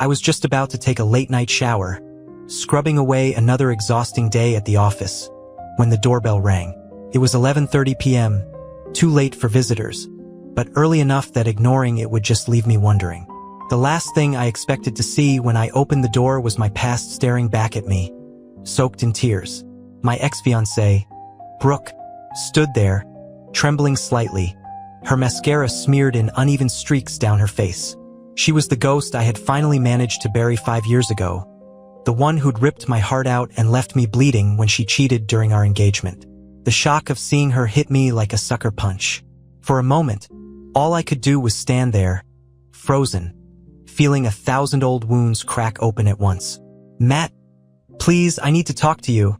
I was just about to take a late-night shower, scrubbing away another exhausting day at the office, when the doorbell rang. It was 11:30 p.m., too late for visitors, but early enough that ignoring it would just leave me wondering. The last thing I expected to see when I opened the door was my past staring back at me, soaked in tears. My ex-fiancée, Brooke, stood there, trembling slightly, her mascara smeared in uneven streaks down her face. She was the ghost I had finally managed to bury 5 years ago, the one who'd ripped my heart out and left me bleeding when she cheated during our engagement. The shock of seeing her hit me like a sucker punch. For a moment, all I could do was stand there, frozen, feeling 1,000 old wounds crack open at once. "Matt, please, I need to talk to you,"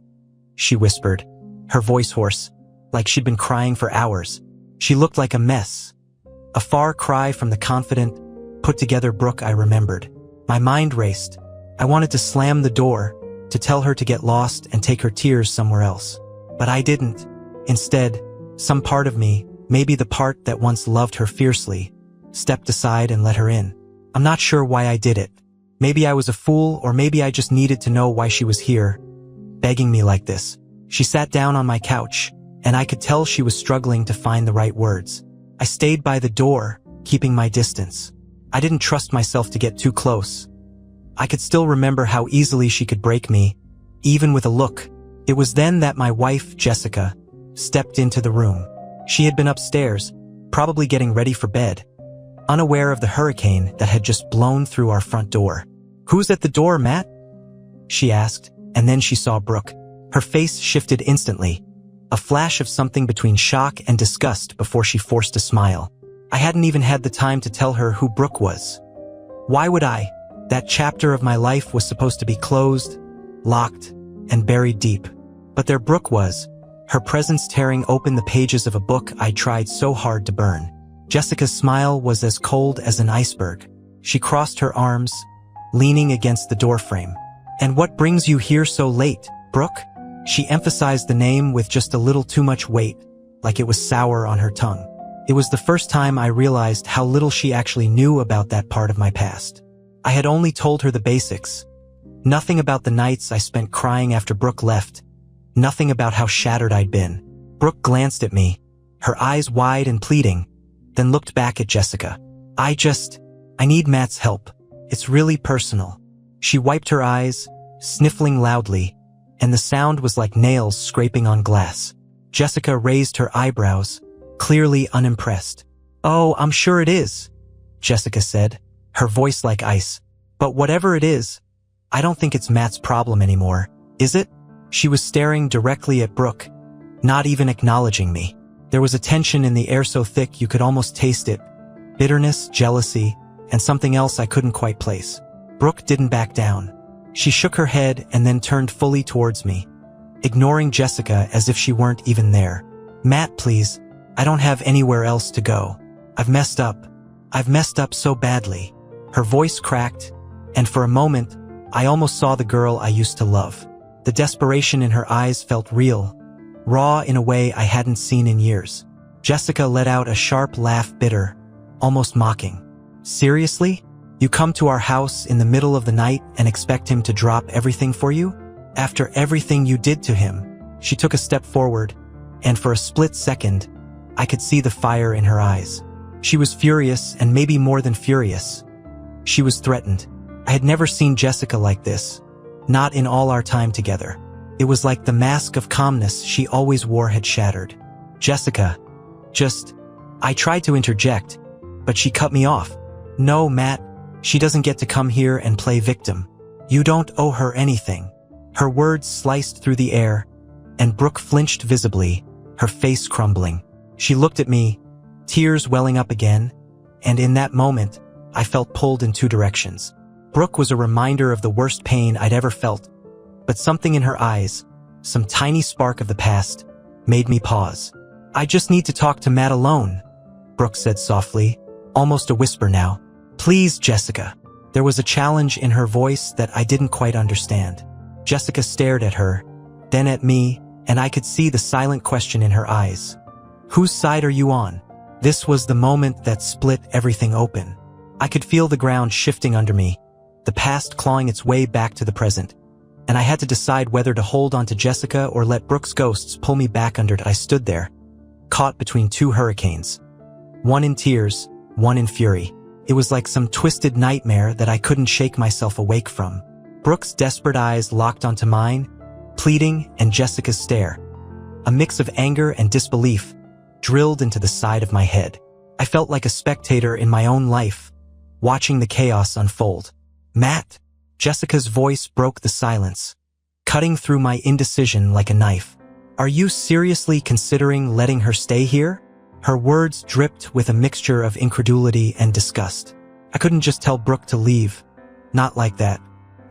she whispered, her voice hoarse, like she'd been crying for hours. She looked like a mess, a far cry from the confident, put-together Brooke I remembered. My mind raced. I wanted to slam the door, to tell her to get lost and take her tears somewhere else. But I didn't. Instead, some part of me, maybe the part that once loved her fiercely, stepped aside and let her in. I'm not sure why I did it. Maybe I was a fool, or maybe I just needed to know why she was here, begging me like this. She sat down on my couch, and I could tell she was struggling to find the right words. I stayed by the door, keeping my distance. I didn't trust myself to get too close. I could still remember how easily she could break me, even with a look. It was then that my wife, Jessica, stepped into the room. She had been upstairs, probably getting ready for bed, unaware of the hurricane that had just blown through our front door. "Who's at the door, Matt?" she asked, and then she saw Brooke. Her face shifted instantly, a flash of something between shock and disgust before she forced a smile. I hadn't even had the time to tell her who Brooke was. Why would I? That chapter of my life was supposed to be closed, locked, and buried deep. But there Brooke was, her presence tearing open the pages of a book I tried so hard to burn. Jessica's smile was as cold as an iceberg. She crossed her arms, leaning against the doorframe. "And what brings you here so late, Brooke?" She emphasized the name with just a little too much weight, like it was sour on her tongue. It was the first time I realized how little she actually knew about that part of my past. I had only told her the basics. Nothing about the nights I spent crying after Brooke left. Nothing about how shattered I'd been. Brooke glanced at me, her eyes wide and pleading, then looked back at Jessica. I need Matt's help. It's really personal." She wiped her eyes, sniffling loudly, and the sound was like nails scraping on glass. Jessica raised her eyebrows, clearly unimpressed. "Oh, I'm sure it is," Jessica said, her voice like ice. "But whatever it is, I don't think it's Matt's problem anymore, is it?" She was staring directly at Brooke, not even acknowledging me. There was a tension in the air so thick you could almost taste it. Bitterness, jealousy, and something else I couldn't quite place. Brooke didn't back down. She shook her head and then turned fully towards me, ignoring Jessica as if she weren't even there. "Matt, please, I don't have anywhere else to go. I've messed up. I've messed up so badly." Her voice cracked, and for a moment, I almost saw the girl I used to love. The desperation in her eyes felt real, raw in a way I hadn't seen in years. Jessica let out a sharp laugh, bitter, almost mocking. "Seriously? You come to our house in the middle of the night and expect him to drop everything for you? After everything you did to him?" She took a step forward, and for a split second, I could see the fire in her eyes. She was furious, and maybe more than furious. She was threatened. I had never seen Jessica like this, not in all our time together. It was like the mask of calmness she always wore had shattered. "Jessica, I tried to interject, but she cut me off. "No, Matt, she doesn't get to come here and play victim. You don't owe her anything." Her words sliced through the air, and Brooke flinched visibly, her face crumbling. She looked at me, tears welling up again, and in that moment, I felt pulled in two directions. Brooke was a reminder of the worst pain I'd ever felt, but something in her eyes, some tiny spark of the past, made me pause. "I just need to talk to Matt alone," Brooke said softly, almost a whisper now. "Please, Jessica." There was a challenge in her voice that I didn't quite understand. Jessica stared at her, then at me, and I could see the silent question in her eyes. "Whose side are you on?" This was the moment that split everything open. I could feel the ground shifting under me, the past clawing its way back to the present. And I had to decide whether to hold on to Jessica or let Brooke's ghosts pull me back under it. I stood there, caught between two hurricanes. One in tears, one in fury. It was like some twisted nightmare that I couldn't shake myself awake from. Brooke's desperate eyes locked onto mine, pleading, and Jessica's stare. A mix of anger and disbelief drilled into the side of my head. I felt like a spectator in my own life, watching the chaos unfold. "Matt!" Jessica's voice broke the silence, cutting through my indecision like a knife. "Are you seriously considering letting her stay here?" Her words dripped with a mixture of incredulity and disgust. I couldn't just tell Brooke to leave. Not like that.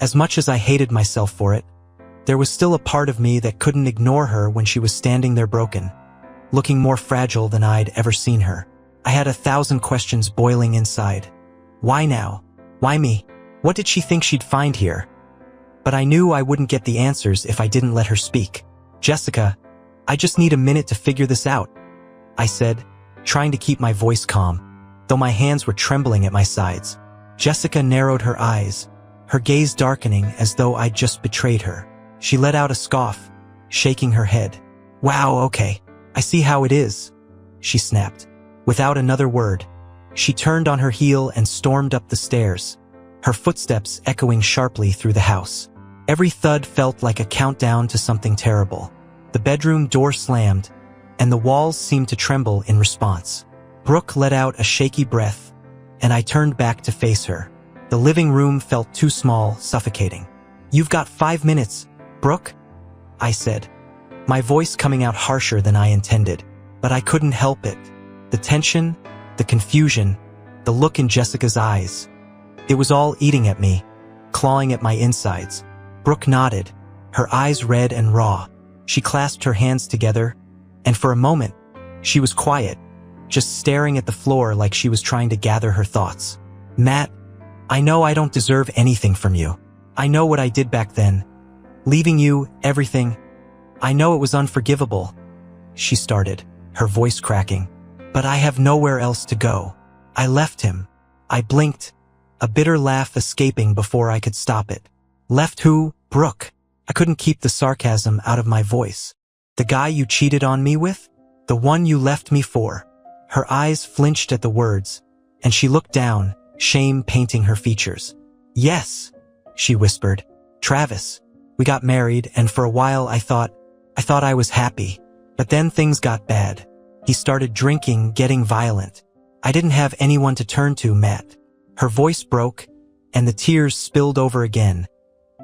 As much as I hated myself for it, there was still a part of me that couldn't ignore her when she was standing there broken, looking more fragile than I'd ever seen her. I had 1,000 questions boiling inside. Why now? Why me? What did she think she'd find here? But I knew I wouldn't get the answers if I didn't let her speak. "Jessica, I just need a minute to figure this out," I said, trying to keep my voice calm, though my hands were trembling at my sides. Jessica narrowed her eyes, her gaze darkening as though I'd just betrayed her. She let out a scoff, shaking her head. "Wow, okay, I see how it is," she snapped. Without another word, she turned on her heel and stormed up the stairs, her footsteps echoing sharply through the house. Every thud felt like a countdown to something terrible. The bedroom door slammed, and the walls seemed to tremble in response. Brooke let out a shaky breath, and I turned back to face her. The living room felt too small, suffocating. "You've got 5 minutes, Brooke," I said, my voice coming out harsher than I intended. But I couldn't help it. The tension, the confusion, the look in Jessica's eyes. It was all eating at me, clawing at my insides. Brooke nodded, her eyes red and raw. She clasped her hands together, and for a moment, she was quiet, just staring at the floor like she was trying to gather her thoughts. "Matt, I know I don't deserve anything from you. I know what I did back then. Leaving you, everything. I know it was unforgivable," she started, her voice cracking. "But I have nowhere else to go. I left him." I blinked, a bitter laugh escaping before I could stop it. "Left who, Brooke?" I couldn't keep the sarcasm out of my voice. "The guy you cheated on me with? The one you left me for?" Her eyes flinched at the words, and she looked down, shame painting her features. "Yes," she whispered. "Travis. We got married, and for a while I thought I was happy. But then things got bad. He started drinking, getting violent. I didn't have anyone to turn to, Matt." Her voice broke, and the tears spilled over again,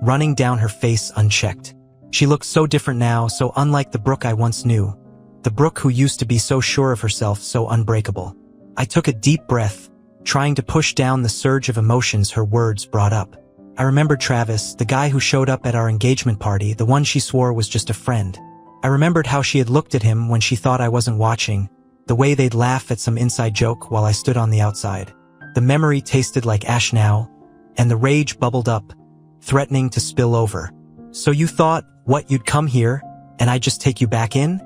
running down her face unchecked. She looked so different now, so unlike the Brooke I once knew. The Brooke who used to be so sure of herself, so unbreakable. I took a deep breath, trying to push down the surge of emotions her words brought up. I remembered Travis, the guy who showed up at our engagement party, the one she swore was just a friend. I remembered how she had looked at him when she thought I wasn't watching, the way they'd laugh at some inside joke while I stood on the outside. The memory tasted like ash now, and the rage bubbled up, threatening to spill over. "So you thought, you'd come here, and I'd just take you back in?"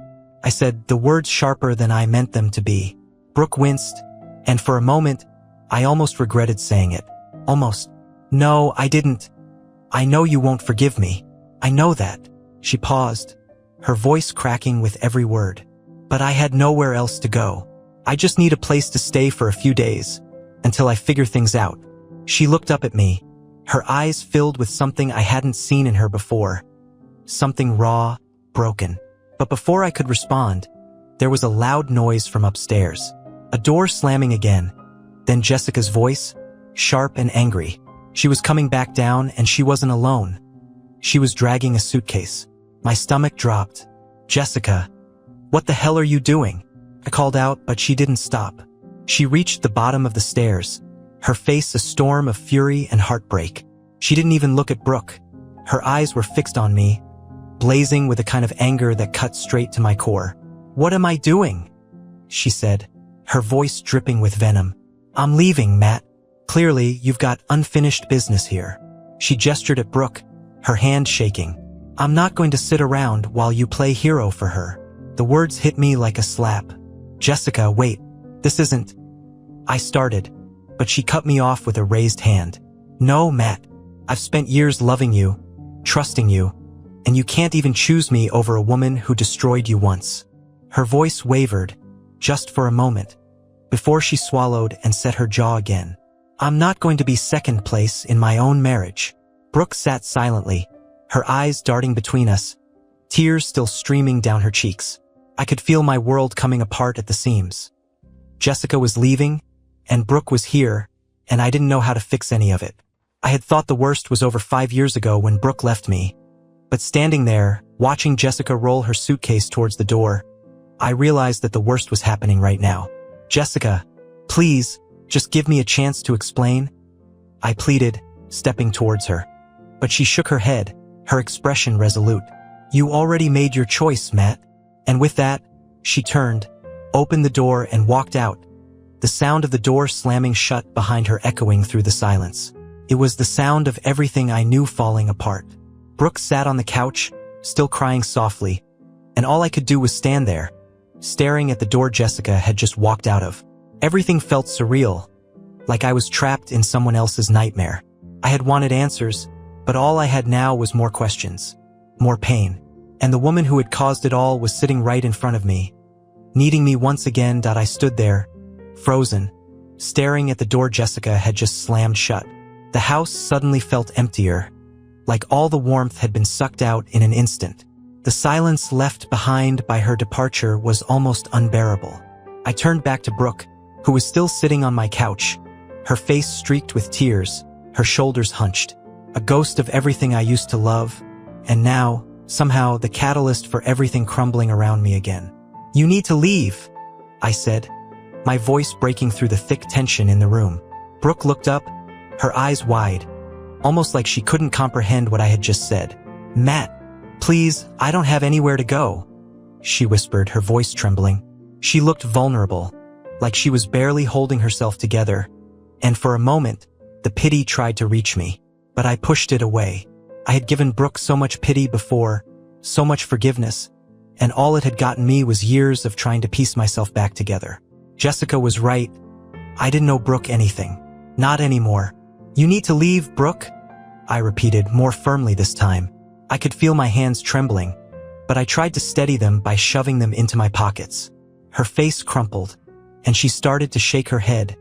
I said, the words sharper than I meant them to be. Brooke winced, and for a moment, I almost regretted saying it. Almost. "No, I didn't. I know you won't forgive me. I know that." She paused, her voice cracking with every word. "But I had nowhere else to go. I just need a place to stay for a few days, until I figure things out." She looked up at me, her eyes filled with something I hadn't seen in her before. Something raw, broken. But before I could respond, there was a loud noise from upstairs. A door slamming again, then Jessica's voice, sharp and angry. She was coming back down, and she wasn't alone. She was dragging a suitcase. My stomach dropped. "Jessica, what the hell are you doing?" I called out, but she didn't stop. She reached the bottom of the stairs, her face a storm of fury and heartbreak. She didn't even look at Brooke. Her eyes were fixed on me, blazing with a kind of anger that cut straight to my core. "What am I doing?" she said, her voice dripping with venom. "I'm leaving, Matt. Clearly, you've got unfinished business here." She gestured at Brooke, her hand shaking. "I'm not going to sit around while you play hero for her." The words hit me like a slap. "Jessica, wait. This isn't..." I started, but she cut me off with a raised hand. "No, Matt. I've spent years loving you, trusting you, and you can't even choose me over a woman who destroyed you once." Her voice wavered, just for a moment, before she swallowed and set her jaw again. "I'm not going to be second place in my own marriage." Brooke sat silently, her eyes darting between us, tears still streaming down her cheeks. I could feel my world coming apart at the seams. Jessica was leaving, and Brooke was here, and I didn't know how to fix any of it. I had thought the worst was over 5 years ago when Brooke left me, but standing there, watching Jessica roll her suitcase towards the door, I realized that the worst was happening right now. "Jessica, please, just give me a chance to explain," I pleaded, stepping towards her. But she shook her head, her expression resolute. "You already made your choice, Matt." And with that, she turned, opened the door and walked out, the sound of the door slamming shut behind her echoing through the silence. It was the sound of everything I knew falling apart. Brooke sat on the couch, still crying softly, and all I could do was stand there, staring at the door Jessica had just walked out of. Everything felt surreal, like I was trapped in someone else's nightmare. I had wanted answers, but all I had now was more questions, more pain. And the woman who had caused it all was sitting right in front of me, needing me once again. I stood there, frozen, staring at the door Jessica had just slammed shut. The house suddenly felt emptier, like all the warmth had been sucked out in an instant. The silence left behind by her departure was almost unbearable. I turned back to Brooke, who was still sitting on my couch, her face streaked with tears, her shoulders hunched, a ghost of everything I used to love, and now, somehow, the catalyst for everything crumbling around me again. "You need to leave," I said, my voice breaking through the thick tension in the room. Brooke looked up, her eyes wide, almost like she couldn't comprehend what I had just said. "Matt, please, I don't have anywhere to go," she whispered, her voice trembling. She looked vulnerable, like she was barely holding herself together, and for a moment, the pity tried to reach me, but I pushed it away. I had given Brooke so much pity before, so much forgiveness, and all it had gotten me was years of trying to piece myself back together. Jessica was right. I didn't owe Brooke anything. Not anymore. "You need to leave, Brooke," I repeated, more firmly this time. I could feel my hands trembling, but I tried to steady them by shoving them into my pockets. Her face crumpled, and she started to shake her head,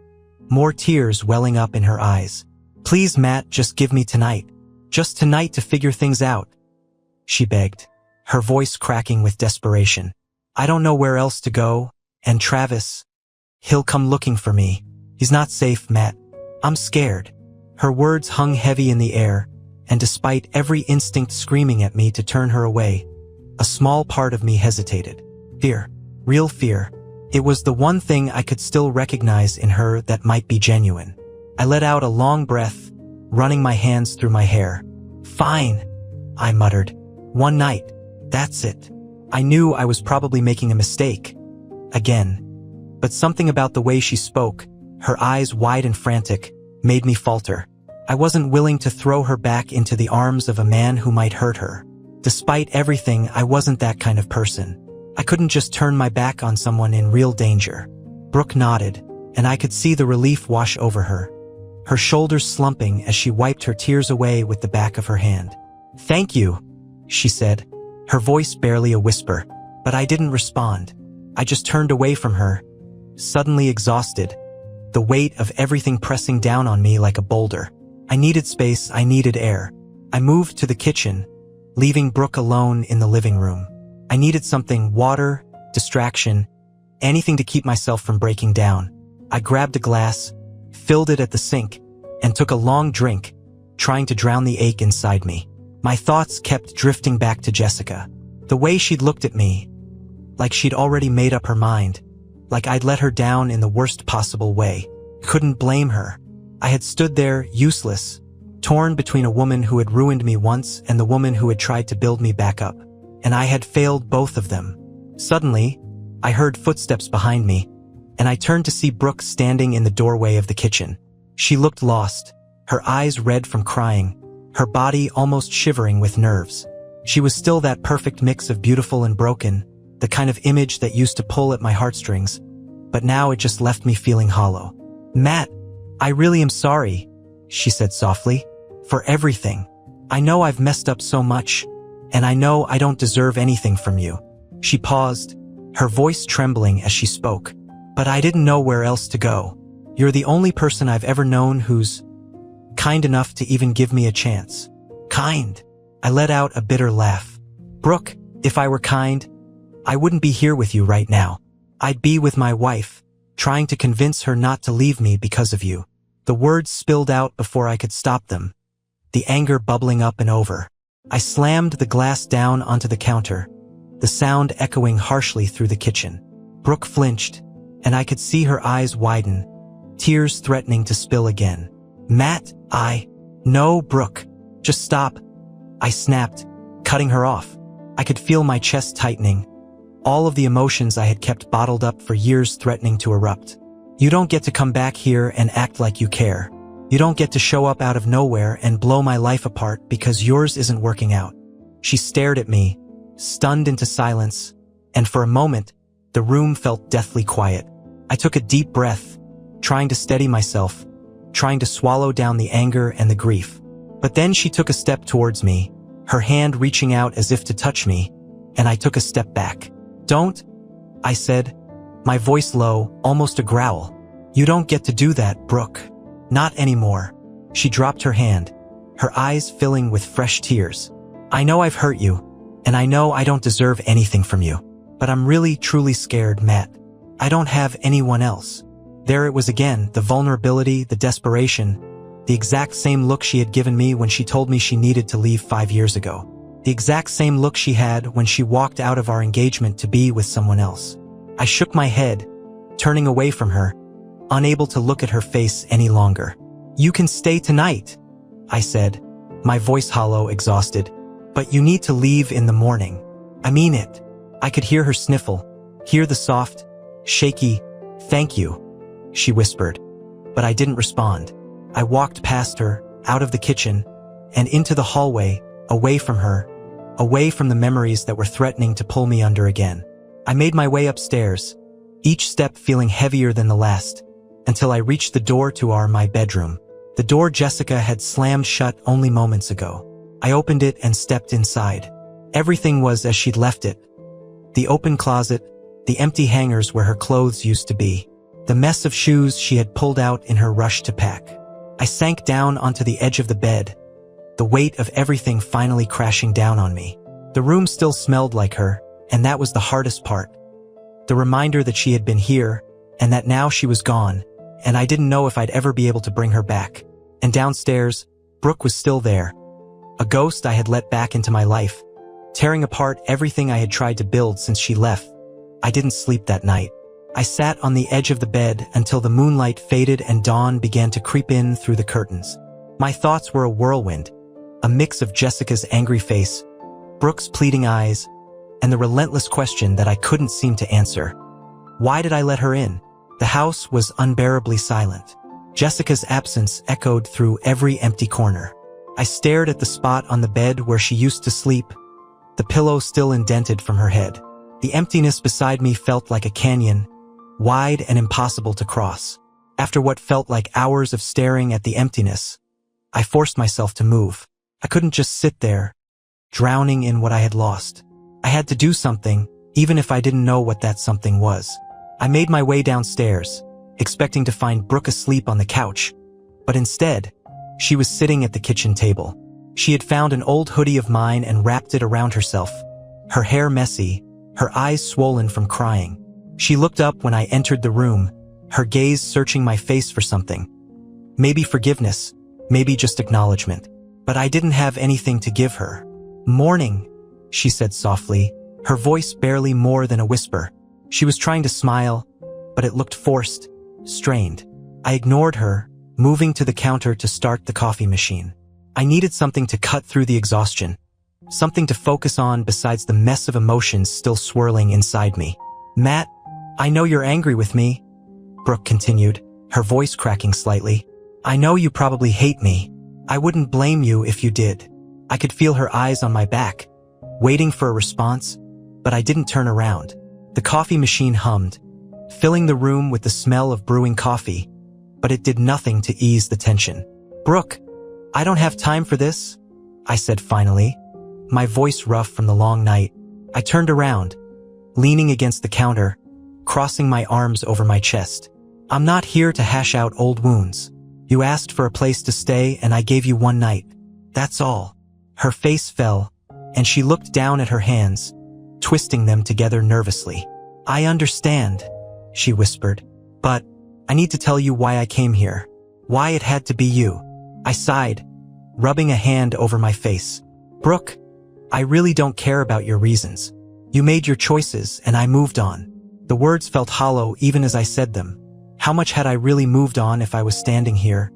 more tears welling up in her eyes. "Please, Matt, just give me tonight. Just tonight to figure things out," she begged, her voice cracking with desperation. "I don't know where else to go, and Travis, he'll come looking for me. He's not safe, Matt. I'm scared." Her words hung heavy in the air, and despite every instinct screaming at me to turn her away, a small part of me hesitated. Fear. Real fear. It was the one thing I could still recognize in her that might be genuine. I let out a long breath, running my hands through my hair. "Fine," I muttered. "One night. That's it." I knew I was probably making a mistake. Again. But something about the way she spoke, her eyes wide and frantic, made me falter. I wasn't willing to throw her back into the arms of a man who might hurt her. Despite everything, I wasn't that kind of person. I couldn't just turn my back on someone in real danger. Brooke nodded, and I could see the relief wash over her, her shoulders slumping as she wiped her tears away with the back of her hand. "Thank you," she said, her voice barely a whisper, but I didn't respond. I just turned away from her, suddenly exhausted, the weight of everything pressing down on me like a boulder. I needed space, I needed air. I moved to the kitchen, leaving Brooke alone in the living room. I needed something, water, distraction, anything to keep myself from breaking down. I grabbed a glass, filled it at the sink, and took a long drink, trying to drown the ache inside me. My thoughts kept drifting back to Jessica. The way she'd looked at me, like she'd already made up her mind, like I'd let her down in the worst possible way. Couldn't blame her. I had stood there, useless, torn between a woman who had ruined me once and the woman who had tried to build me back up. And I had failed both of them. Suddenly, I heard footsteps behind me, and I turned to see Brooke standing in the doorway of the kitchen. She looked lost, her eyes red from crying, her body almost shivering with nerves. She was still that perfect mix of beautiful and broken, the kind of image that used to pull at my heartstrings, but now it just left me feeling hollow. "Matt, I really am sorry," she said softly. For everything. I know I've messed up so much, and I know I don't deserve anything from you." She paused, her voice trembling as she spoke. "But I didn't know where else to go. You're the only person I've ever known who's kind enough to even give me a chance." "Kind?" I let out a bitter laugh. "Brooke, if I were kind, I wouldn't be here with you right now. I'd be with my wife, trying to convince her not to leave me because of you." The words spilled out before I could stop them, the anger bubbling up and over. I slammed the glass down onto the counter, the sound echoing harshly through the kitchen. Brooke flinched, and I could see her eyes widen, tears threatening to spill again. "Matt, No, Brooke, just stop," I snapped, cutting her off. I could feel my chest tightening, all of the emotions I had kept bottled up for years threatening to erupt. "You don't get to come back here and act like you care. You don't get to show up out of nowhere and blow my life apart because yours isn't working out." She stared at me, stunned into silence, and for a moment, the room felt deathly quiet. I took a deep breath, trying to steady myself, trying to swallow down the anger and the grief. But then she took a step towards me, her hand reaching out as if to touch me, and I took a step back. "Don't," I said, my voice low, almost a growl. "You don't get to do that, Brooke. Not anymore." She dropped her hand, her eyes filling with fresh tears. "I know I've hurt you, and I know I don't deserve anything from you. But I'm really, truly scared, Matt. I don't have anyone else." There it was again, the vulnerability, the desperation, the exact same look she had given me when she told me she needed to leave 5 years ago. The exact same look she had when she walked out of our engagement to be with someone else. I shook my head, turning away from her, unable to look at her face any longer. "You can stay tonight," I said, my voice hollow, exhausted. "But you need to leave in the morning. I mean it." I could hear her sniffle, hear the soft, shaky, "Thank you," she whispered. But I didn't respond. I walked past her, out of the kitchen, and into the hallway, away from her, away from the memories that were threatening to pull me under again. I made my way upstairs, each step feeling heavier than the last, until I reached the door to my bedroom. The door Jessica had slammed shut only moments ago. I opened it and stepped inside. Everything was as she'd left it. The open closet, the empty hangers where her clothes used to be, the mess of shoes she had pulled out in her rush to pack. I sank down onto the edge of the bed, the weight of everything finally crashing down on me. The room still smelled like her, and that was the hardest part. The reminder that she had been here, and that now she was gone, and I didn't know if I'd ever be able to bring her back. And downstairs, Brooke was still there, a ghost I had let back into my life, tearing apart everything I had tried to build since she left. I didn't sleep that night. I sat on the edge of the bed until the moonlight faded and dawn began to creep in through the curtains. My thoughts were a whirlwind, a mix of Jessica's angry face, Brooke's pleading eyes, and the relentless question that I couldn't seem to answer. Why did I let her in? The house was unbearably silent. Jessica's absence echoed through every empty corner. I stared at the spot on the bed where she used to sleep, the pillow still indented from her head. The emptiness beside me felt like a canyon, wide and impossible to cross. After what felt like hours of staring at the emptiness, I forced myself to move. I couldn't just sit there, drowning in what I had lost. I had to do something, even if I didn't know what that something was. I made my way downstairs, expecting to find Brooke asleep on the couch, but instead, she was sitting at the kitchen table. She had found an old hoodie of mine and wrapped it around herself, her hair messy, her eyes swollen from crying. She looked up when I entered the room, her gaze searching my face for something. Maybe forgiveness, maybe just acknowledgement. But I didn't have anything to give her. "Morning," she said softly, her voice barely more than a whisper. She was trying to smile, but it looked forced, strained. I ignored her, moving to the counter to start the coffee machine. I needed something to cut through the exhaustion, something to focus on besides the mess of emotions still swirling inside me. "Matt, I know you're angry with me," Brooke continued, her voice cracking slightly. "I know you probably hate me. I wouldn't blame you if you did." I could feel her eyes on my back, waiting for a response, but I didn't turn around. The coffee machine hummed, filling the room with the smell of brewing coffee, but it did nothing to ease the tension. "Brooke," I don't have time for this, I said finally, my voice rough from the long night. I turned around, leaning against the counter, crossing my arms over my chest. I'm not here to hash out old wounds. You asked for a place to stay and I gave you one night. That's all. Her face fell, and she looked down at her hands, twisting them together nervously. I understand, she whispered, but I need to tell you why I came here. Why it had to be you. I sighed, rubbing a hand over my face. Brooke, I really don't care about your reasons. You made your choices and I moved on. The words felt hollow even as I said them. How much had I really moved on if I was standing here,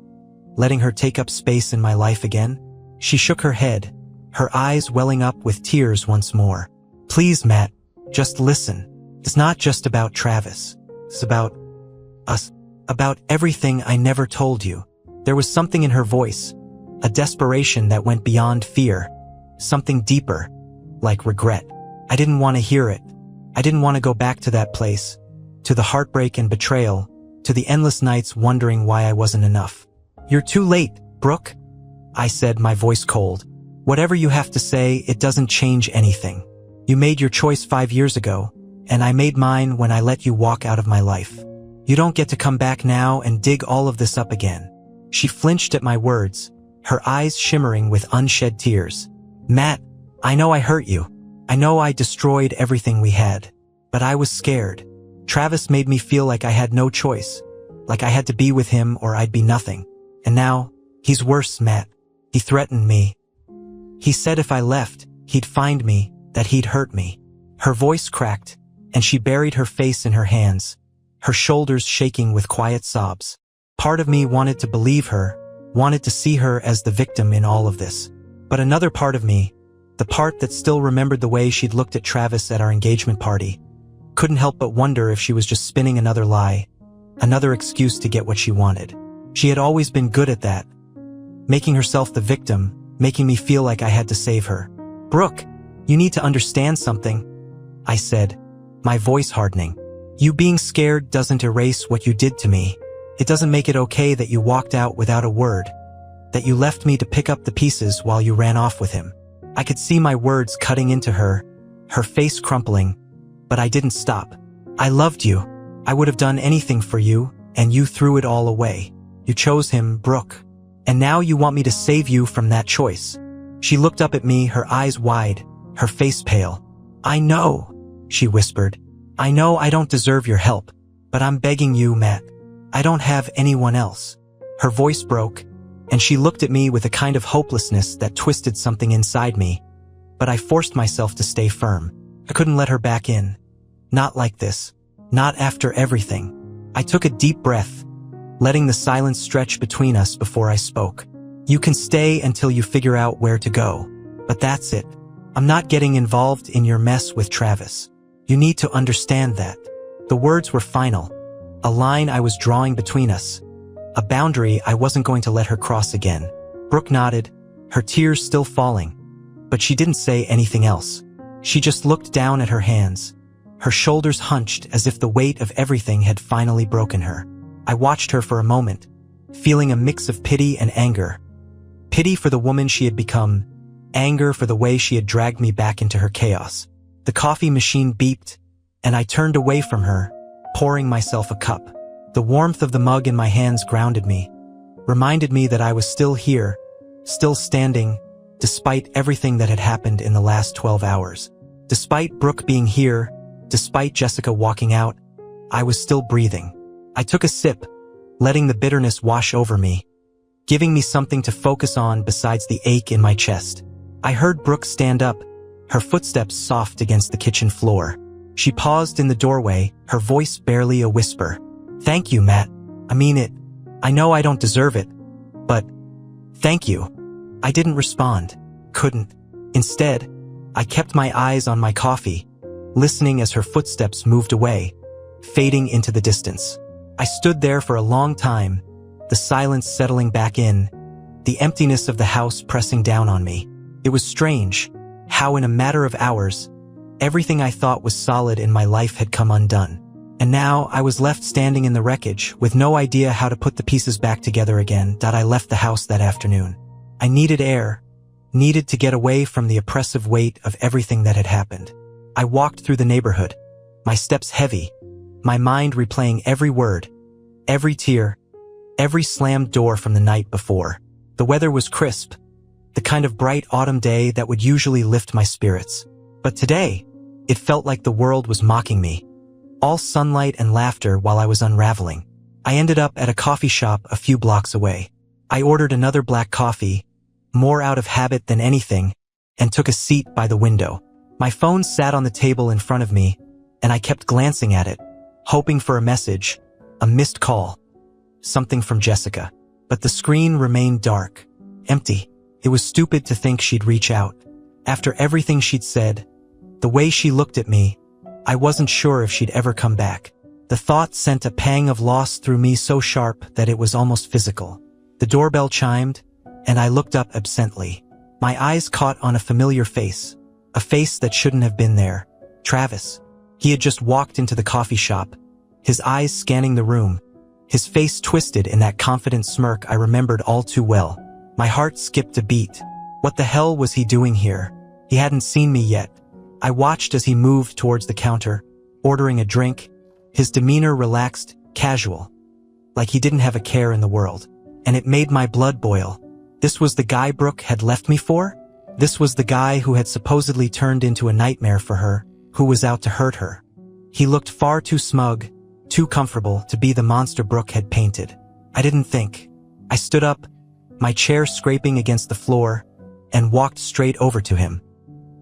letting her take up space in my life again? She shook her head, her eyes welling up with tears once more. Please, Matt, just listen. It's not just about Travis. It's about us. About everything I never told you. There was something in her voice, a desperation that went beyond fear, something deeper, like regret. I didn't want to hear it. I didn't want to go back to that place, to the heartbreak and betrayal, to the endless nights wondering why I wasn't enough. You're too late, Brooke, I said, my voice cold. Whatever you have to say, it doesn't change anything. You made your choice 5 years ago, and I made mine when I let you walk out of my life. You don't get to come back now and dig all of this up again. She flinched at my words, her eyes shimmering with unshed tears. Matt, I know I hurt you. I know I destroyed everything we had. But I was scared. Travis made me feel like I had no choice, like I had to be with him or I'd be nothing. And now, he's worse, Matt. He threatened me. He said if I left, he'd find me, that he'd hurt me. Her voice cracked, and she buried her face in her hands, her shoulders shaking with quiet sobs. Part of me wanted to believe her, wanted to see her as the victim in all of this. But another part of me, the part that still remembered the way she'd looked at Travis at our engagement party, couldn't help but wonder if she was just spinning another lie, another excuse to get what she wanted. She had always been good at that, making herself the victim, making me feel like I had to save her. Brooke, you need to understand something, I said, my voice hardening. You being scared doesn't erase what you did to me. It doesn't make it okay that you walked out without a word, that you left me to pick up the pieces while you ran off with him. I could see my words cutting into her, her face crumpling, but I didn't stop. I loved you. I would have done anything for you, and you threw it all away. You chose him, Brooke. And now you want me to save you from that choice. She looked up at me, her eyes wide, her face pale. I know, she whispered. I know I don't deserve your help, but I'm begging you, Matt. I don't have anyone else. Her voice broke, and she looked at me with a kind of hopelessness that twisted something inside me. But I forced myself to stay firm. I couldn't let her back in. Not like this. Not after everything. I took a deep breath, letting the silence stretch between us before I spoke. You can stay until you figure out where to go. But that's it. I'm not getting involved in your mess with Travis. You need to understand that. The words were final. A line I was drawing between us. A boundary I wasn't going to let her cross again. Brooke nodded, her tears still falling. But she didn't say anything else. She just looked down at her hands. Her shoulders hunched as if the weight of everything had finally broken her. I watched her for a moment, feeling a mix of pity and anger. Pity for the woman she had become, anger for the way she had dragged me back into her chaos. The coffee machine beeped, and I turned away from her, pouring myself a cup. The warmth of the mug in my hands grounded me, reminded me that I was still here, still standing, despite everything that had happened in the last 12 hours. Despite Brooke being here, despite Jessica walking out, I was still breathing. I took a sip, letting the bitterness wash over me, giving me something to focus on besides the ache in my chest. I heard Brooke stand up, her footsteps soft against the kitchen floor. She paused in the doorway, her voice barely a whisper. Thank you, Matt. I mean it. I know I don't deserve it, but thank you. I didn't respond. Couldn't. Instead, I kept my eyes on my coffee, listening as her footsteps moved away, fading into the distance. I stood there for a long time, the silence settling back in, the emptiness of the house pressing down on me. It was strange, how in a matter of hours, everything I thought was solid in my life had come undone. And now I was left standing in the wreckage with no idea how to put the pieces back together again. I left the house that afternoon. I needed air, needed to get away from the oppressive weight of everything that had happened. I walked through the neighborhood, my steps heavy, my mind replaying every word, every tear, every slammed door from the night before. The weather was crisp, the kind of bright autumn day that would usually lift my spirits. But today, it felt like the world was mocking me. All sunlight and laughter while I was unraveling. I ended up at a coffee shop a few blocks away. I ordered another black coffee, more out of habit than anything, and took a seat by the window. My phone sat on the table in front of me, and I kept glancing at it, hoping for a message, a missed call, something from Jessica. But the screen remained dark, empty. It was stupid to think she'd reach out. After everything she'd said, the way she looked at me, I wasn't sure if she'd ever come back. The thought sent a pang of loss through me so sharp that it was almost physical. The doorbell chimed, and I looked up absently. My eyes caught on a familiar face, a face that shouldn't have been there. Travis. He had just walked into the coffee shop, his eyes scanning the room, his face twisted in that confident smirk I remembered all too well. My heart skipped a beat. What the hell was he doing here? He hadn't seen me yet. I watched as he moved towards the counter, ordering a drink, his demeanor relaxed, casual, like he didn't have a care in the world. And it made my blood boil. This was the guy Brooke had left me for? This was the guy who had supposedly turned into a nightmare for her, who was out to hurt her. He looked far too smug, too comfortable to be the monster Brooke had painted. I didn't think. I stood up, my chair scraping against the floor, and walked straight over to him.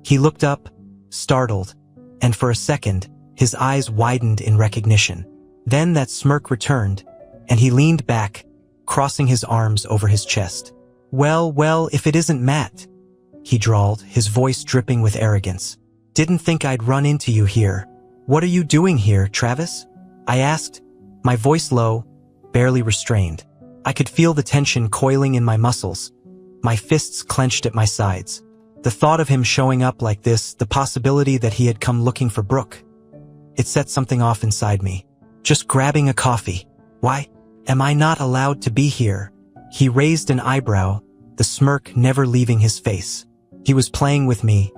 He looked up, startled, and for a second, his eyes widened in recognition. Then that smirk returned, and he leaned back, crossing his arms over his chest. Well, if it isn't Matt," he drawled, his voice dripping with arrogance. "Didn't think I'd run into you here. What are you doing here, Travis?" I asked, my voice low, barely restrained. I could feel the tension coiling in my muscles, my fists clenched at my sides. The thought of him showing up like this, the possibility that he had come looking for Brooke, it set something off inside me. Just grabbing a coffee. Why? Am I not allowed to be here? He raised an eyebrow, the smirk never leaving his face. He was playing with me,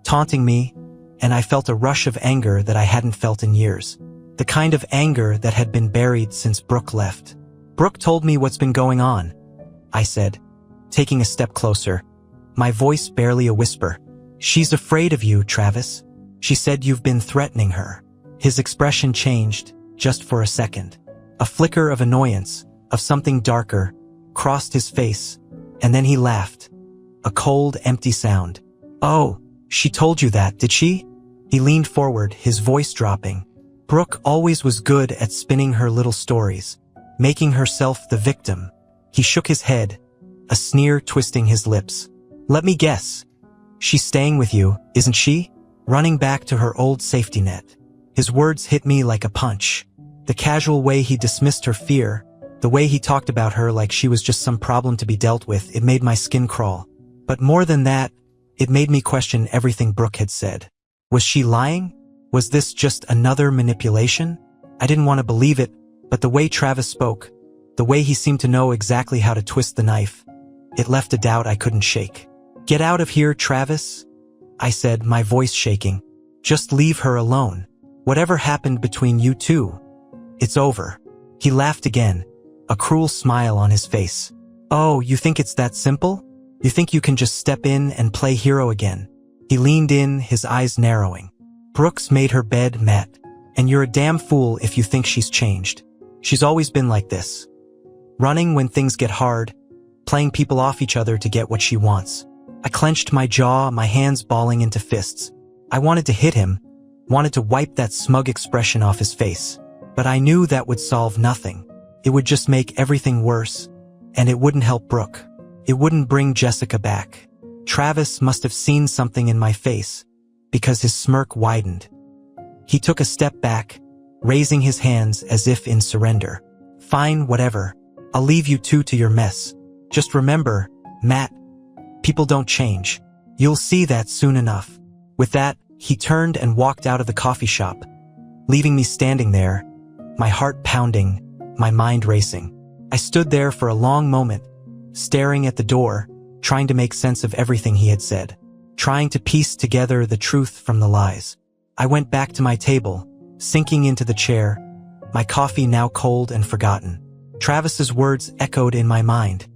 taunting me, and I felt a rush of anger that I hadn't felt in years. The kind of anger that had been buried since Brooke left. "Brooke told me what's been going on," I said, taking a step closer, my voice barely a whisper. "She's afraid of you, Travis. She said you've been threatening her." His expression changed, just for a second. A flicker of annoyance, of something darker, crossed his face, and then he laughed. A cold, empty sound. "Oh, she told you that, did she?" He leaned forward, his voice dropping. Brooke always was good at spinning her little stories, making herself the victim. He shook his head, a sneer twisting his lips. "Let me guess. She's staying with you, isn't she? Running back to her old safety net." His words hit me like a punch. The casual way he dismissed her fear, the way he talked about her like she was just some problem to be dealt with, it made my skin crawl. But more than that, it made me question everything Brooke had said. Was she lying? Was this just another manipulation? I didn't want to believe it, but the way Travis spoke, the way he seemed to know exactly how to twist the knife, it left a doubt I couldn't shake. "Get out of here, Travis," I said, my voice shaking. "Just leave her alone. Whatever happened between you two, it's over." He laughed again, a cruel smile on his face. "Oh, you think it's that simple? You think you can just step in and play hero again?" He leaned in, his eyes narrowing. "Brooke's made her bed, Matt, and you're a damn fool if you think she's changed. She's always been like this. Running when things get hard, playing people off each other to get what she wants." I clenched my jaw, my hands balling into fists. I wanted to hit him, wanted to wipe that smug expression off his face. But I knew that would solve nothing. It would just make everything worse, and it wouldn't help Brooke. It wouldn't bring Jessica back. Travis must have seen something in my face, because his smirk widened. He took a step back, raising his hands as if in surrender. "Fine, whatever. I'll leave you two to your mess. Just remember, Matt, people don't change. You'll see that soon enough." With that, he turned and walked out of the coffee shop, leaving me standing there, my heart pounding, my mind racing. I stood there for a long moment, staring at the door, trying to make sense of everything he had said, trying to piece together the truth from the lies. I went back to my table, sinking into the chair, my coffee now cold and forgotten. Travis's words echoed in my mind.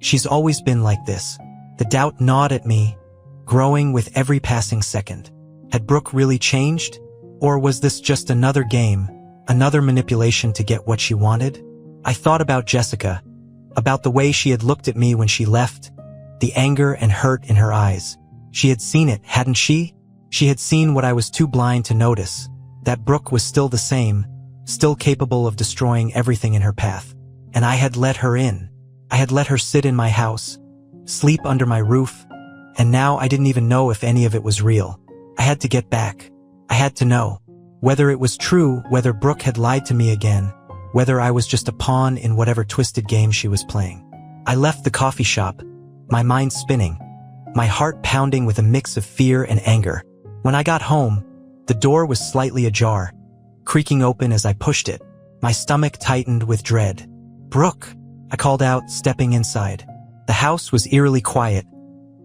She's always been like this. The doubt gnawed at me, growing with every passing second. Had Brooke really changed? Or was this just another game, another manipulation to get what she wanted? I thought about Jessica, about the way she had looked at me when she left, the anger and hurt in her eyes. She had seen it, hadn't she? She had seen what I was too blind to notice, that Brooke was still the same, still capable of destroying everything in her path. And I had let her in. I had let her sit in my house, sleep under my roof, and now I didn't even know if any of it was real. I had to get back. I had to know. Whether it was true, whether Brooke had lied to me again, whether I was just a pawn in whatever twisted game she was playing. I left the coffee shop, my mind spinning, my heart pounding with a mix of fear and anger. When I got home, the door was slightly ajar, creaking open as I pushed it. My stomach tightened with dread. "Brooke," I called out, stepping inside. The house was eerily quiet,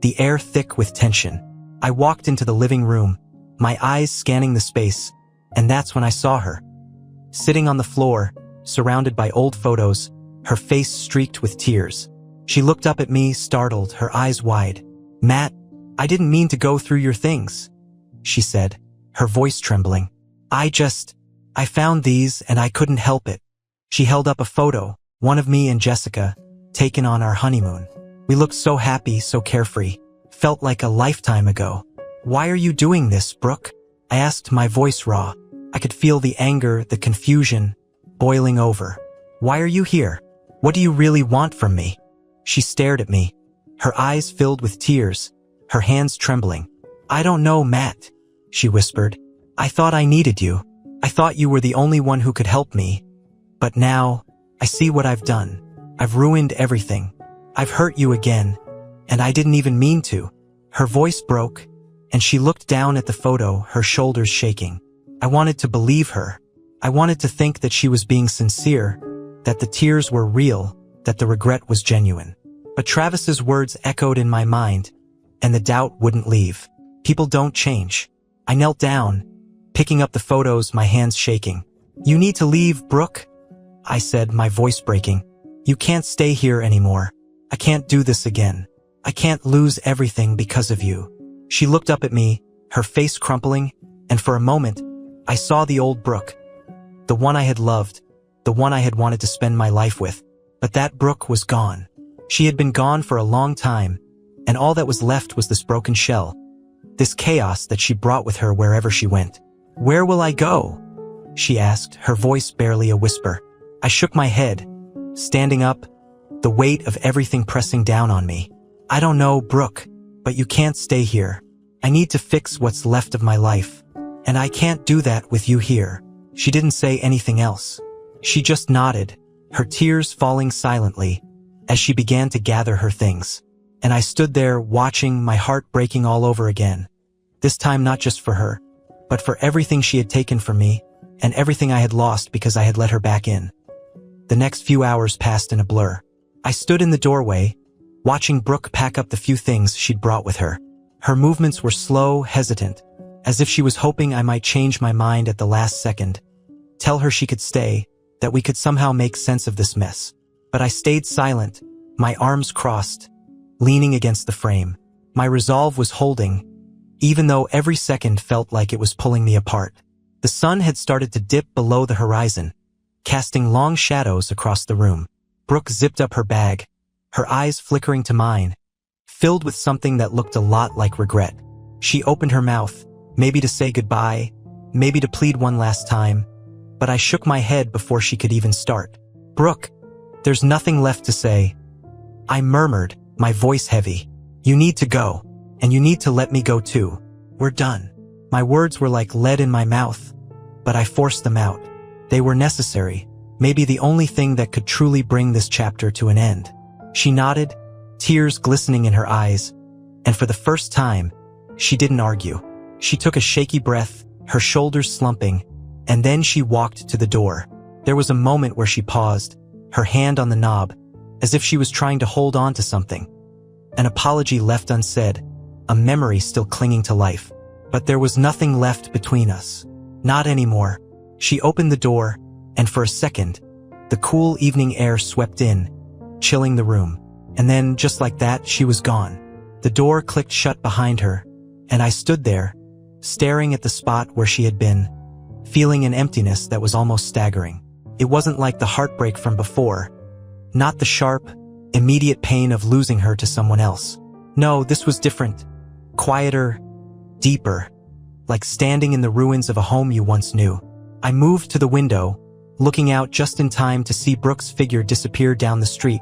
the air thick with tension. I walked into the living room, my eyes scanning the space, and that's when I saw her. Sitting on the floor, surrounded by old photos, her face streaked with tears. She looked up at me, startled, her eyes wide. "Matt, I didn't mean to go through your things," she said, her voice trembling. I found these and I couldn't help it." She held up a photo, one of me and Jessica, taken on our honeymoon. We looked so happy, so carefree, felt like a lifetime ago. "Why are you doing this, Brooke?" I asked, my voice raw. I could feel the anger, the confusion, boiling over. "Why are you here? What do you really want from me?" She stared at me, her eyes filled with tears, her hands trembling. "I don't know, Matt," she whispered. "I thought I needed you. I thought you were the only one who could help me. But now, I see what I've done. I've ruined everything. I've hurt you again, and I didn't even mean to." Her voice broke, and she looked down at the photo, her shoulders shaking. I wanted to believe her. I wanted to think that she was being sincere, that the tears were real, that the regret was genuine. But Travis's words echoed in my mind, and the doubt wouldn't leave. People don't change. I knelt down, picking up the photos, my hands shaking. "You need to leave, Brooke," I said, my voice breaking. "You can't stay here anymore. I can't do this again. I can't lose everything because of you." She looked up at me, her face crumpling, and for a moment, I saw the old Brooke. The one I had loved, the one I had wanted to spend my life with. But that Brooke was gone. She had been gone for a long time, and all that was left was this broken shell, this chaos that she brought with her wherever she went. "Where will I go?" she asked, her voice barely a whisper. I shook my head, standing up, the weight of everything pressing down on me. "I don't know, Brooke, but you can't stay here. I need to fix what's left of my life, and I can't do that with you here." She didn't say anything else. She just nodded, her tears falling silently as she began to gather her things. And I stood there watching, my heart breaking all over again. This time not just for her, but for everything she had taken from me, and everything I had lost because I had let her back in. The next few hours passed in a blur. I stood in the doorway, watching Brooke pack up the few things she'd brought with her. Her movements were slow, hesitant, as if she was hoping I might change my mind at the last second, tell her she could stay, that we could somehow make sense of this mess. But I stayed silent, my arms crossed, leaning against the frame. My resolve was holding, even though every second felt like it was pulling me apart. The sun had started to dip below the horizon, casting long shadows across the room. Brooke zipped up her bag, her eyes flickering to mine, filled with something that looked a lot like regret. She opened her mouth, maybe to say goodbye, maybe to plead one last time, but I shook my head before she could even start. "Brooke, there's nothing left to say," I murmured, my voice heavy. "You need to go, and you need to let me go too. We're done." My words were like lead in my mouth, but I forced them out. They were necessary, maybe the only thing that could truly bring this chapter to an end. She nodded, tears glistening in her eyes, and for the first time, she didn't argue. She took a shaky breath, her shoulders slumping, and then she walked to the door. There was a moment where she paused, her hand on the knob, as if she was trying to hold on to something. an apology left unsaid, a memory still clinging to life. But there was nothing left between us. Not anymore. She opened the door, and for a second, the cool evening air swept in, chilling the room. And then, just like that, she was gone. The door clicked shut behind her, and I stood there, staring at the spot where she had been, feeling an emptiness that was almost staggering. It wasn't like the heartbreak from before, not the sharp, immediate pain of losing her to someone else. No, this was different, quieter, deeper, like standing in the ruins of a home you once knew. I moved to the window, looking out just in time to see Brooke's figure disappear down the street,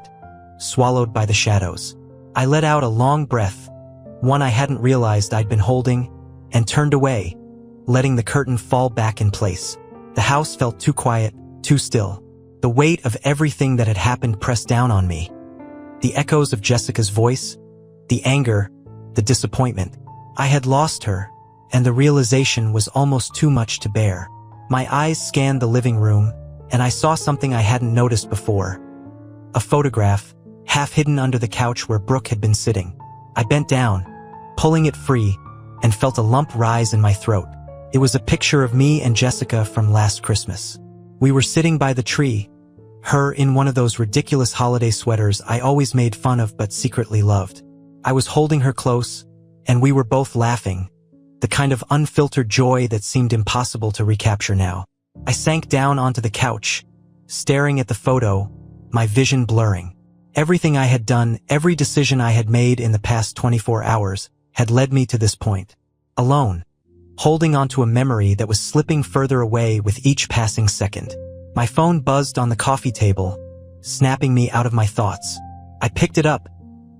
swallowed by the shadows. I let out a long breath, one I hadn't realized I'd been holding, and turned away, letting the curtain fall back in place. The house felt too quiet, too still. The weight of everything that had happened pressed down on me. The echoes of Jessica's voice, the anger, the disappointment. I had lost her, and the realization was almost too much to bear. My eyes scanned the living room, and I saw something I hadn't noticed before. A photograph, half hidden under the couch where Brooke had been sitting. I bent down, pulling it free, and felt a lump rise in my throat. It was a picture of me and Jessica from last Christmas. We were sitting by the tree, her in one of those ridiculous holiday sweaters I always made fun of but secretly loved. I was holding her close, and we were both laughing, the kind of unfiltered joy that seemed impossible to recapture now. I sank down onto the couch, staring at the photo, my vision blurring. Everything I had done, every decision I had made in the past 24 hours, had led me to this point. Alone, holding onto a memory that was slipping further away with each passing second. My phone buzzed on the coffee table, snapping me out of my thoughts. I picked it up,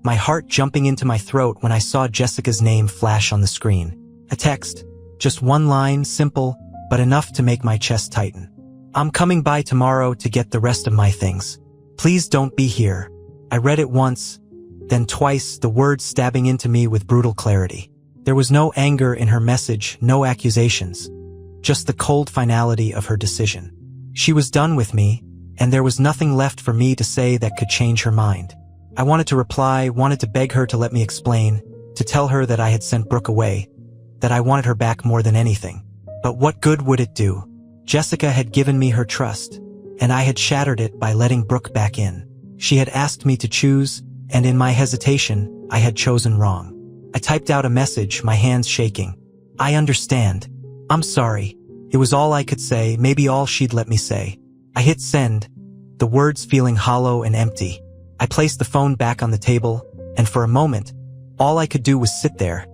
my heart jumping into my throat when I saw Jessica's name flash on the screen. A text, just one line, simple, but enough to make my chest tighten. "I'm coming by tomorrow to get the rest of my things. Please don't be here." I read it once, then twice, the words stabbing into me with brutal clarity. There was no anger in her message, no accusations, just the cold finality of her decision. She was done with me, and there was nothing left for me to say that could change her mind. I wanted to reply, wanted to beg her to let me explain, to tell her that I had sent Brooke away, that I wanted her back more than anything. But what good would it do? Jessica had given me her trust, and I had shattered it by letting Brooke back in. She had asked me to choose, and in my hesitation, I had chosen wrong. I typed out a message, my hands shaking. "I understand. I'm sorry." It was all I could say, maybe all she'd let me say. I hit send, the words feeling hollow and empty. I placed the phone back on the table, and for a moment, all I could do was sit there,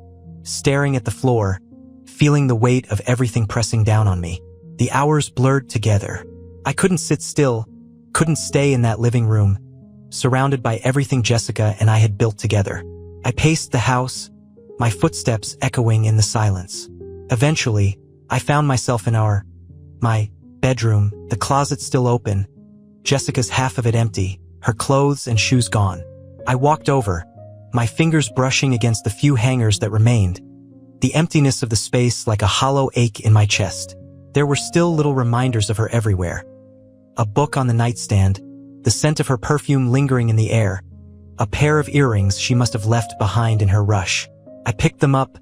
staring at the floor, feeling the weight of everything pressing down on me. The hours blurred together. I couldn't sit still, couldn't stay in that living room, surrounded by everything Jessica and I had built together. I paced the house, my footsteps echoing in the silence. Eventually, I found myself in my bedroom, the closet still open, Jessica's half of it empty, her clothes and shoes gone. I walked over, my fingers brushing against the few hangers that remained, the emptiness of the space like a hollow ache in my chest. There were still little reminders of her everywhere. A book on the nightstand, the scent of her perfume lingering in the air, a pair of earrings she must have left behind in her rush. I picked them up,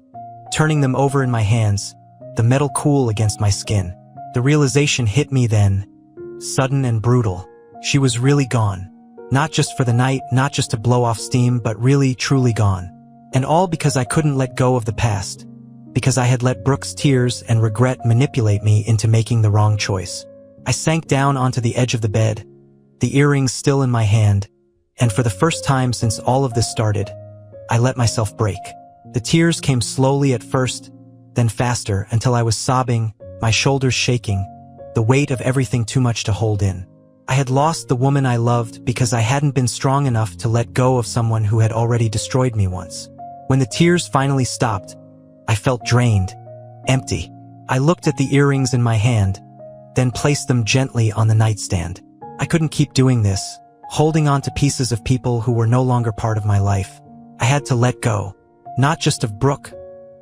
turning them over in my hands, the metal cool against my skin. The realization hit me then, sudden and brutal. She was really gone. Not just for the night, not just to blow off steam, but really, truly gone. And all because I couldn't let go of the past. Because I had let Brooke's tears and regret manipulate me into making the wrong choice. I sank down onto the edge of the bed, the earrings still in my hand, and for the first time since all of this started, I let myself break. The tears came slowly at first, then faster until I was sobbing, my shoulders shaking, the weight of everything too much to hold in. I had lost the woman I loved because I hadn't been strong enough to let go of someone who had already destroyed me once. When the tears finally stopped, I felt drained, empty. I looked at the earrings in my hand, then placed them gently on the nightstand. I couldn't keep doing this, holding on to pieces of people who were no longer part of my life. I had to let go, not just of Brooke,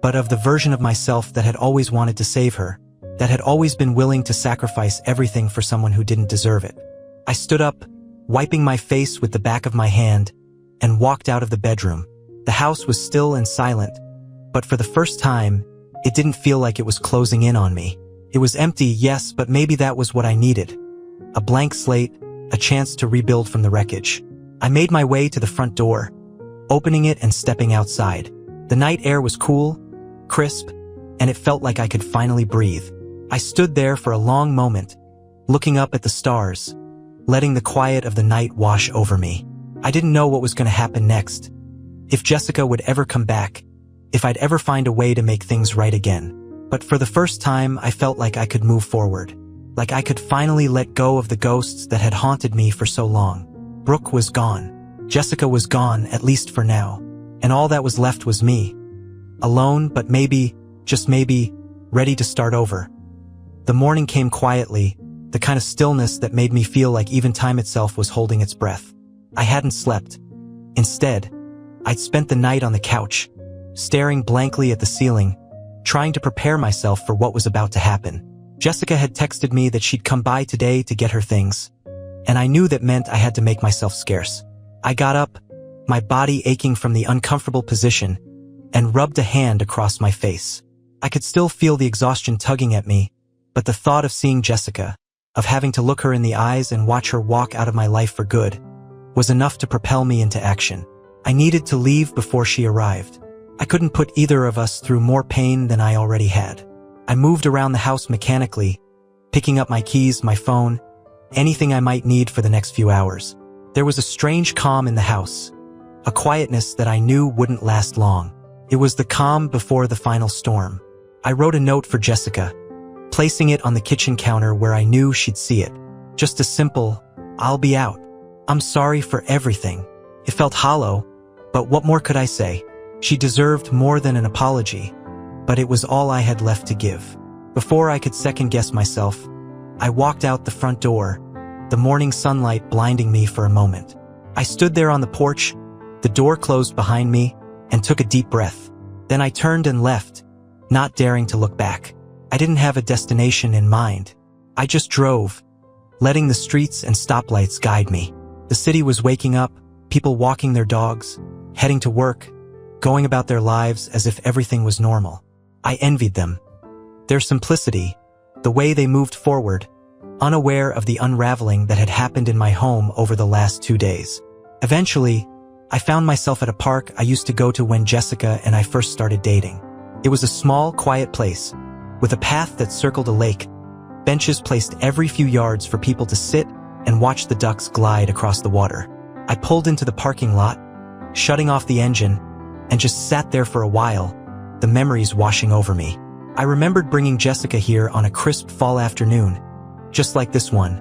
but of the version of myself that had always wanted to save her, that had always been willing to sacrifice everything for someone who didn't deserve it. I stood up, wiping my face with the back of my hand, and walked out of the bedroom, The house was still and silent, but for the first time, it didn't feel like it was closing in on me. It was empty, yes, but maybe that was what I needed. A blank slate, a chance to rebuild from the wreckage. I made my way to the front door, opening it and stepping outside. The night air was cool, crisp, and it felt like I could finally breathe. I stood there for a long moment, looking up at the stars, letting the quiet of the night wash over me. I didn't know what was going to happen next. If Jessica would ever come back, if I'd ever find a way to make things right again. But for the first time, I felt like I could move forward, like I could finally let go of the ghosts that had haunted me for so long. Brooke was gone. Jessica was gone, at least for now. And all that was left was me. Alone, but maybe, just maybe, ready to start over. The morning came quietly, the kind of stillness that made me feel like even time itself was holding its breath. I hadn't slept. Instead, I'd spent the night on the couch, staring blankly at the ceiling, trying to prepare myself for what was about to happen. Jessica had texted me that she'd come by today to get her things, and I knew that meant I had to make myself scarce. I got up, my body aching from the uncomfortable position, and rubbed a hand across my face. I could still feel the exhaustion tugging at me, but the thought of seeing Jessica, of having to look her in the eyes and watch her walk out of my life for good, was enough to propel me into action. I needed to leave before she arrived. I couldn't put either of us through more pain than I already had. I moved around the house mechanically, picking up my keys, my phone, anything I might need for the next few hours. There was a strange calm in the house, a quietness that I knew wouldn't last long. It was the calm before the final storm. I wrote a note for Jessica, placing it on the kitchen counter where I knew she'd see it. Just a simple, "I'll be out. I'm sorry for everything." It felt hollow, but what more could I say? She deserved more than an apology, but it was all I had left to give. Before I could second-guess myself, I walked out the front door, the morning sunlight blinding me for a moment. I stood there on the porch, the door closed behind me, and took a deep breath. Then I turned and left, not daring to look back. I didn't have a destination in mind. I just drove, letting the streets and stoplights guide me. The city was waking up, people walking their dogs, heading to work, going about their lives as if everything was normal. I envied them. Their simplicity, the way they moved forward, unaware of the unraveling that had happened in my home over the last 2 days. Eventually, I found myself at a park I used to go to when Jessica and I first started dating. It was a small, quiet place, with a path that circled a lake, benches placed every few yards for people to sit and watch the ducks glide across the water. I pulled into the parking lot, shutting off the engine, and just sat there for a while, the memories washing over me. I remembered bringing Jessica here on a crisp fall afternoon, just like this one,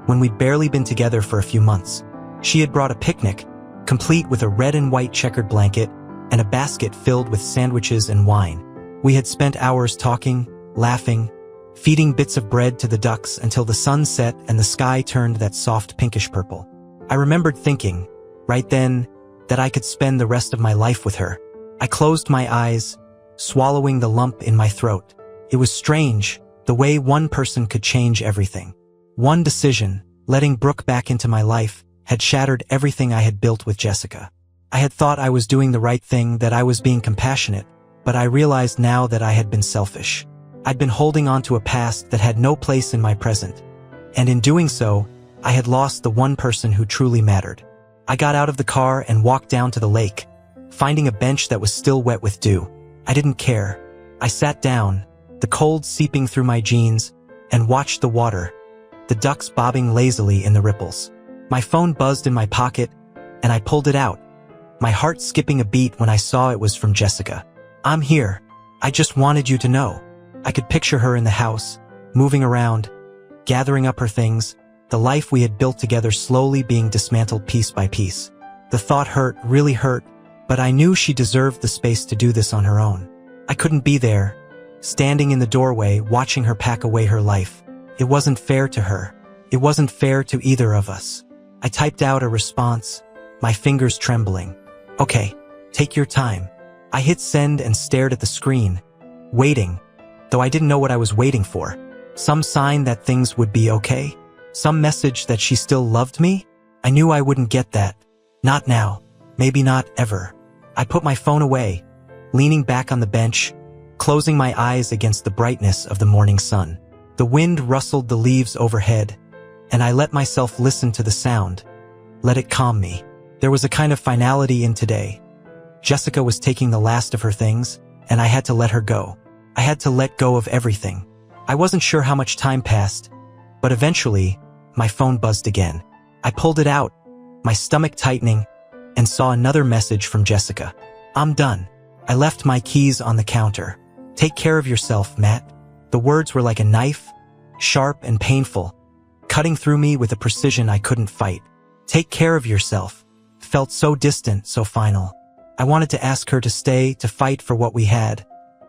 when we'd barely been together for a few months. She had brought a picnic, complete with a red and white checkered blanket and a basket filled with sandwiches and wine. We had spent hours talking, laughing, feeding bits of bread to the ducks until the sun set and the sky turned that soft pinkish purple. I remembered thinking, right then, that I could spend the rest of my life with her. I closed my eyes, swallowing the lump in my throat. It was strange, the way one person could change everything. One decision, letting Brooke back into my life, had shattered everything I had built with Jessica. I had thought I was doing the right thing, that I was being compassionate, but I realized now that I had been selfish. I'd been holding on to a past that had no place in my present, and in doing so, I had lost the one person who truly mattered. I got out of the car and walked down to the lake, finding a bench that was still wet with dew. I didn't care. I sat down, the cold seeping through my jeans, and watched the water, the ducks bobbing lazily in the ripples. My phone buzzed in my pocket, and I pulled it out, my heart skipping a beat when I saw it was from Jessica. "I'm here. I just wanted you to know." I could picture her in the house, moving around, gathering up her things, the life we had built together slowly being dismantled piece by piece. The thought hurt, really hurt, but I knew she deserved the space to do this on her own. I couldn't be there, standing in the doorway watching her pack away her life. It wasn't fair to her. It wasn't fair to either of us. I typed out a response, my fingers trembling. "Okay, take your time." I hit send and stared at the screen, waiting, though I didn't know what I was waiting for. Some sign that things would be okay? Some message that she still loved me? I knew I wouldn't get that. Not now. Maybe not ever. I put my phone away, leaning back on the bench, closing my eyes against the brightness of the morning sun. The wind rustled the leaves overhead, and I let myself listen to the sound, let it calm me. There was a kind of finality in today. Jessica was taking the last of her things, and I had to let her go. I had to let go of everything. I wasn't sure how much time passed, but eventually, my phone buzzed again. I pulled it out, my stomach tightening, and saw another message from Jessica. "I'm done." I left my keys on the counter. "Take care of yourself, Matt." The words were like a knife, sharp and painful, cutting through me with a precision I couldn't fight. Take care of yourself felt so distant, so final. I wanted to ask her to stay, to fight for what we had,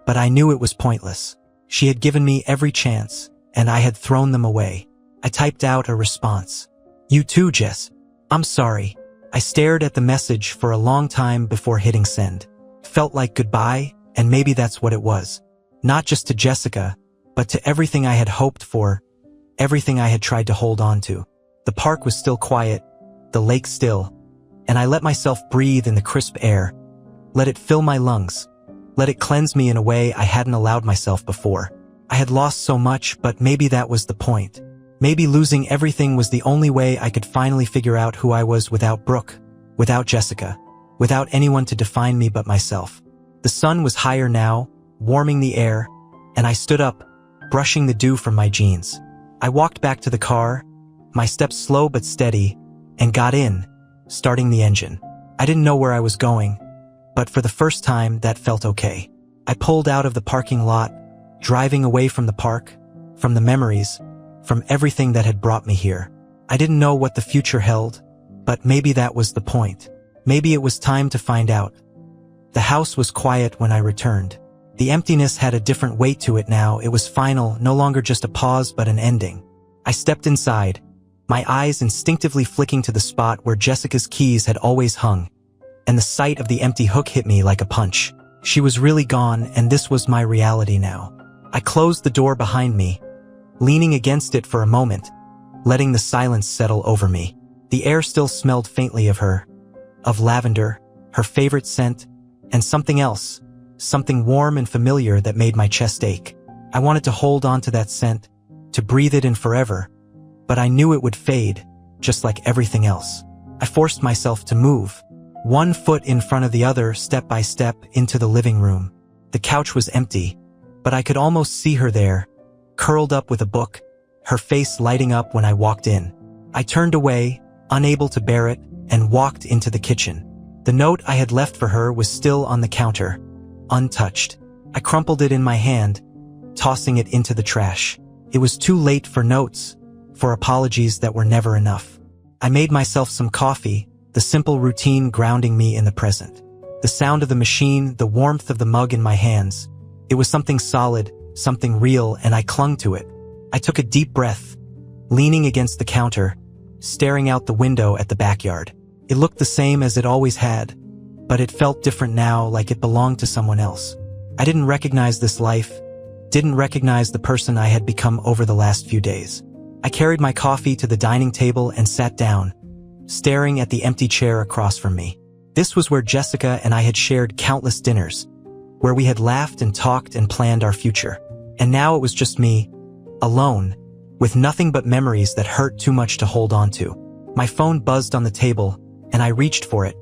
but I knew it was pointless. She had given me every chance, and I had thrown them away. I typed out a response. "You too, Jess. I'm sorry." I stared at the message for a long time before hitting send. Felt like goodbye, and maybe that's what it was. Not just to Jessica, but to everything I had hoped for, everything I had tried to hold on to. The park was still quiet, the lake still, and I let myself breathe in the crisp air. Let it fill my lungs. Let it cleanse me in a way I hadn't allowed myself before. I had lost so much, but maybe that was the point. Maybe losing everything was the only way I could finally figure out who I was without Brooke, without Jessica, without anyone to define me but myself. The sun was higher now, warming the air, and I stood up, brushing the dew from my jeans. I walked back to the car, my steps slow but steady, and got in, starting the engine. I didn't know where I was going, but for the first time that felt okay. I pulled out of the parking lot, driving away from the park, from the memories, from everything that had brought me here. I didn't know what the future held, but maybe that was the point. Maybe it was time to find out. The house was quiet when I returned. The emptiness had a different weight to it now. It was final, no longer just a pause but an ending. I stepped inside, my eyes instinctively flicking to the spot where Jessica's keys had always hung, and the sight of the empty hook hit me like a punch. She was really gone, and this was my reality now. I closed the door behind me, leaning against it for a moment, letting the silence settle over me. The air still smelled faintly of her, of lavender, her favorite scent, and something else, something warm and familiar that made my chest ache. I wanted to hold on to that scent, to breathe it in forever, but I knew it would fade, just like everything else. I forced myself to move, one foot in front of the other, step by step, into the living room. The couch was empty, but I could almost see her there, curled up with a book, her face lighting up when I walked in. I turned away, unable to bear it, and walked into the kitchen. The note I had left for her was still on the counter, untouched. I crumpled it in my hand, tossing it into the trash. It was too late for notes, for apologies that were never enough. I made myself some coffee, the simple routine grounding me in the present. The sound of the machine, the warmth of the mug in my hands. It was something solid, something real, and I clung to it. I took a deep breath, leaning against the counter, staring out the window at the backyard. It looked the same as it always had, but it felt different now, like it belonged to someone else. I didn't recognize this life, didn't recognize the person I had become over the last few days. I carried my coffee to the dining table and sat down, staring at the empty chair across from me. This was where Jessica and I had shared countless dinners, where we had laughed and talked and planned our future. And now it was just me, alone, with nothing but memories that hurt too much to hold on to. My phone buzzed on the table, and I reached for it,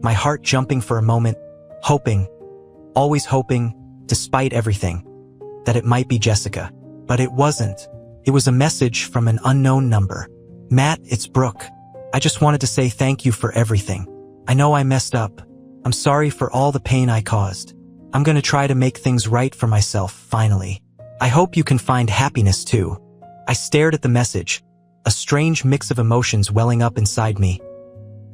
my heart jumping for a moment, hoping, always hoping, despite everything, that it might be Jessica. But it wasn't. It was a message from an unknown number. "Matt, it's Brooke. I just wanted to say thank you for everything. I know I messed up. I'm sorry for all the pain I caused. I'm gonna try to make things right for myself, finally. I hope you can find happiness too." I stared at the message, a strange mix of emotions welling up inside me.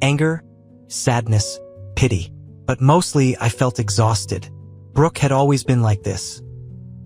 Anger, sadness, pity. But mostly I felt exhausted. Brooke had always been like this,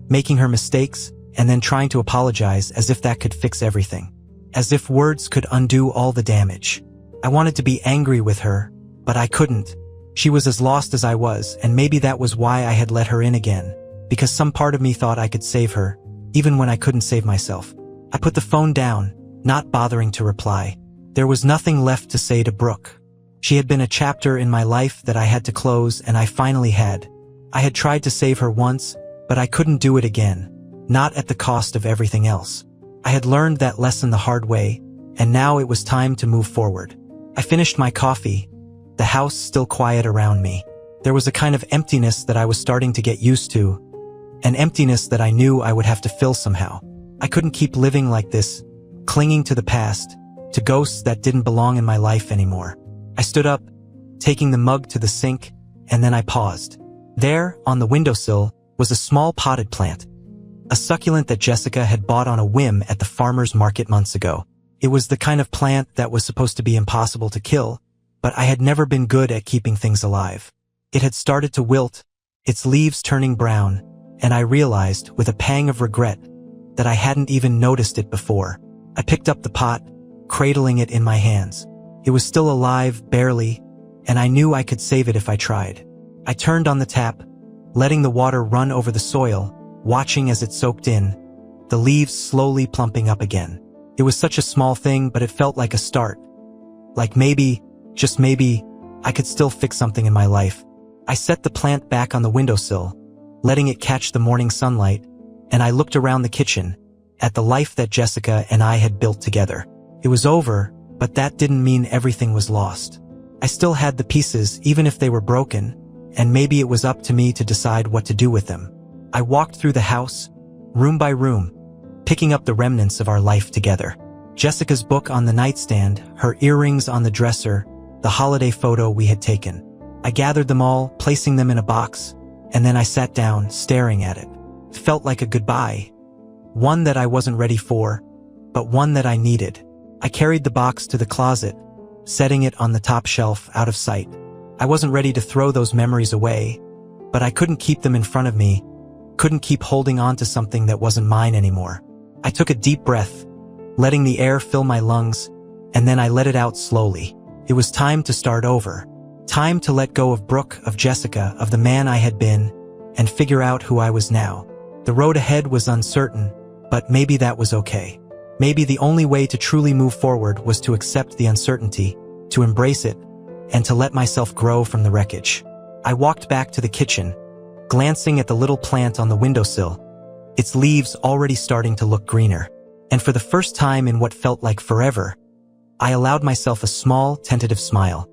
making her mistakes and then trying to apologize as if that could fix everything. As if words could undo all the damage. I wanted to be angry with her, but I couldn't. She was as lost as I was, and maybe that was why I had let her in again, because some part of me thought I could save her, even when I couldn't save myself. I put the phone down, not bothering to reply. There was nothing left to say to Brooke. She had been a chapter in my life that I had to close, and I finally had. I had tried to save her once, but I couldn't do it again, not at the cost of everything else. I had learned that lesson the hard way, and now it was time to move forward. I finished my coffee, the house still quiet around me. There was a kind of emptiness that I was starting to get used to, an emptiness that I knew I would have to fill somehow. I couldn't keep living like this, clinging to the past, to ghosts that didn't belong in my life anymore. I stood up, taking the mug to the sink, and then I paused. There, on the windowsill, was a small potted plant, a succulent that Jessica had bought on a whim at the farmer's market months ago. It was the kind of plant that was supposed to be impossible to kill, but I had never been good at keeping things alive. It had started to wilt, its leaves turning brown, and I realized, with a pang of regret, that I hadn't even noticed it before. I picked up the pot, cradling it in my hands. It was still alive, barely, and I knew I could save it if I tried. I turned on the tap, letting the water run over the soil, watching as it soaked in, the leaves slowly plumping up again. It was such a small thing, but it felt like a start. Like maybe, just maybe, I could still fix something in my life. I set the plant back on the windowsill, letting it catch the morning sunlight, and I looked around the kitchen, at the life that Jessica and I had built together. It was over, but that didn't mean everything was lost. I still had the pieces, even if they were broken, and maybe it was up to me to decide what to do with them. I walked through the house, room by room, picking up the remnants of our life together. Jessica's book on the nightstand, her earrings on the dresser, the holiday photo we had taken. I gathered them all, placing them in a box, and then I sat down, staring at it. It felt like a goodbye. One that I wasn't ready for, but one that I needed. I carried the box to the closet, setting it on the top shelf out of sight. I wasn't ready to throw those memories away, but I couldn't keep them in front of me, couldn't keep holding on to something that wasn't mine anymore. I took a deep breath, letting the air fill my lungs, and then I let it out slowly. It was time to start over. Time to let go of Brooke, of Jessica, of the man I had been, and figure out who I was now. The road ahead was uncertain, but maybe that was okay. Maybe the only way to truly move forward was to accept the uncertainty, to embrace it, and to let myself grow from the wreckage. I walked back to the kitchen, glancing at the little plant on the windowsill, its leaves already starting to look greener. And for the first time in what felt like forever, I allowed myself a small, tentative smile.